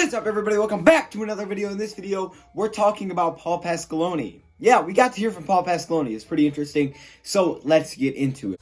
What is up, everybody? Welcome back to another video. In this video, we're talking about Paul Pasqualoni. Yeah, we got to hear from Paul Pasqualoni. It's pretty interesting. So let's get into it.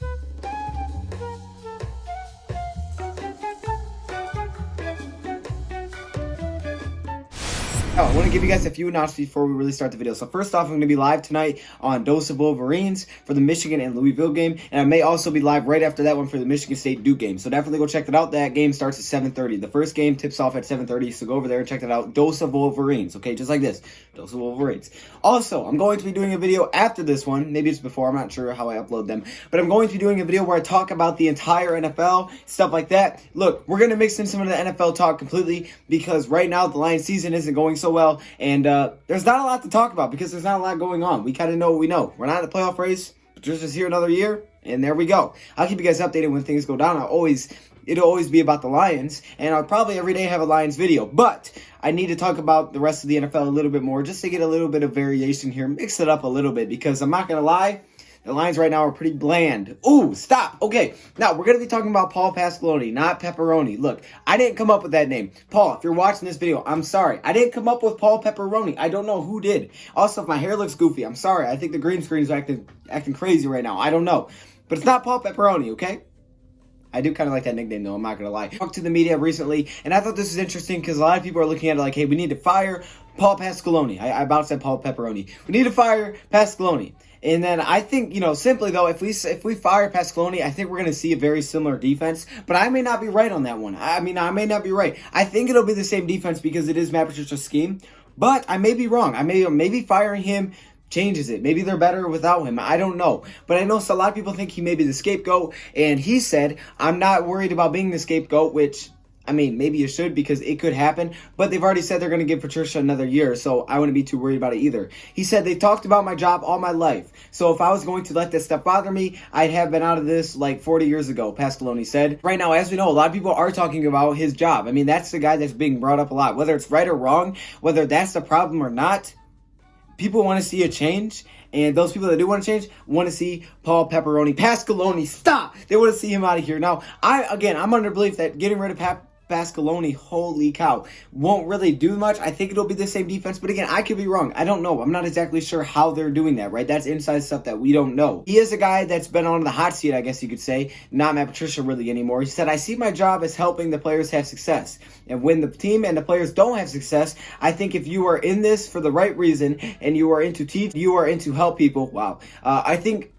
I want to give you guys a few announcements before we really start the video. So first off, I'm going to be live tonight on Dose of Wolverines for the Michigan and Louisville game. And I may also be live right after that one for the Michigan State Duke game. So definitely go check that out. That game starts at 7:30. The first game tips off at 7:30. So go over there and check that out. Dose of Wolverines. Okay, just like this. Dose of Wolverines. Also, I'm going to be doing a video after this one. Maybe it's before. I'm not sure how I upload them. But I'm going to be doing a video where I talk about the entire NFL, stuff like that. Look, we're going to mix in some of the NFL talk completely because right now the Lions season isn't going so well. And there's not a lot to talk about because there's not a lot going on. We kind of know what we know. We're not in the playoff race. Patricia's here another year, and there we go. I'll keep you guys updated when things go down. It'll always be about the Lions, and I'll probably every day have a Lions video. But I need to talk about the rest of the NFL a little bit more just to get a little bit of variation here. Mix it up a little bit because I'm not going to lie. The Lions right now are pretty bland. Ooh, stop. Okay, now we're going to be talking about Paul Pasqualoni, not Pepperoni. Look, I didn't come up with that name. Paul, if you're watching this video, I'm sorry. I didn't come up with Paul Pepperoni. I don't know who did. Also, if my hair looks goofy, I'm sorry. I think the green screen is acting crazy right now. I don't know. But it's not Paul Pepperoni, okay? I do kind of like that nickname, though. I'm not going to lie. I talked to the media recently, and I thought this was interesting because a lot of people are looking at it like, hey, we need to fire Paul Pasqualoni. I about said Paul Pepperoni. We need to fire Pasqualoni. And then I think, simply though, if we fire Pasqualoni, I think we're going to see a very similar defense. But I may not be right on that one. I may not be right. I think it'll be the same defense because it is Matt Patricia's scheme. But I may be wrong. Maybe firing him changes it. Maybe they're better without him. I don't know. But I know a lot of people think he may be the scapegoat. And he said, I'm not worried about being the scapegoat, which... maybe you should because it could happen, but they've already said they're going to give Patricia another year, so I wouldn't be too worried about it either. He said, they talked about my job all my life, so if I was going to let this stuff bother me, I'd have been out of this like 40 years ago, Pasqualoni said. Right now, as we know, a lot of people are talking about his job. That's the guy that's being brought up a lot. Whether it's right or wrong, whether that's the problem or not, people want to see a change. And those people that do want to change want to see Paul Pasqualoni, stop! They want to see him out of here. Now, I'm under belief that getting rid of Pasqualoni, holy cow, won't really do much. I think it'll be the same defense, but again, I could be wrong. I don't know. I'm not exactly sure how they're doing that, right? That's inside stuff that we don't know. He is a guy that's been on the hot seat, I guess you could say, not Matt Patricia really anymore. He said, I see my job as helping the players have success. And when the team and the players don't have success, I think if you are in this for the right reason and you are into teach, you are into help people, wow, I think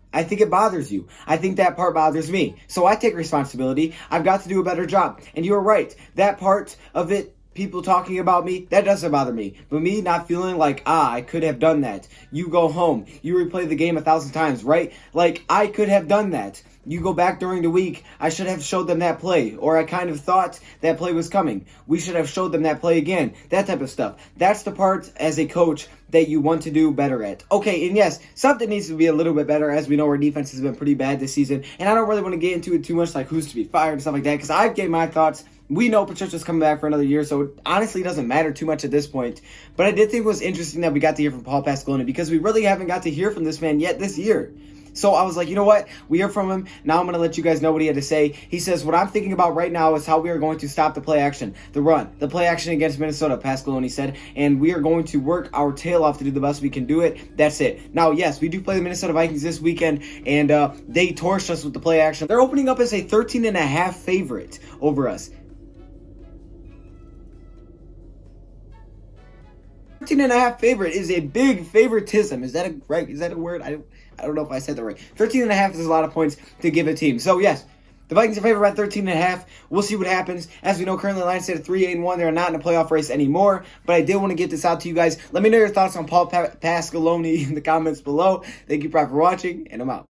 it bothers you. I think that part bothers me. So I take responsibility. I've got to do a better job. And you're right. That part of it, people talking about me, that doesn't bother me. But me not feeling like, I could have done that. You go home. You replay the game 1,000 times, right? Like, I could have done that. You go back during the week, I should have showed them that play. Or I kind of thought that play was coming. We should have showed them that play again. That type of stuff. That's the part as a coach that you want to do better at. Okay, and yes, something needs to be a little bit better. As we know, our defense has been pretty bad this season. And I don't really want to get into it too much, like who's to be fired and stuff like that, because I've gave my thoughts. We know Patricia's coming back for another year, so it honestly doesn't matter too much at this point. But I did think it was interesting that we got to hear from Paul Pasqualoni because we really haven't got to hear from this man yet this year. So I was like, you know what? We hear from him. Now I'm going to let you guys know what he had to say. He says, what I'm thinking about right now is how we are going to stop the play action, the run, the play action against Minnesota, Pasqualoni said. And we are going to work our tail off to do the best we can do it. That's it. Now, yes, we do play the Minnesota Vikings this weekend, and they torched us with the play action. They're opening up as a 13.5 favorite over us. 13.5 favorite is a big favoritism. Is that a word? I don't know if I said that right. 13.5 is a lot of points to give a team. So yes, the Vikings are favored by 13.5. We'll see what happens. As we know, currently the Lions stay at 3-8-1. They're not in a playoff race anymore. But I did want to get this out to you guys. Let me know your thoughts on Paul Pasqualoni in the comments below. Thank you for watching, and I'm out.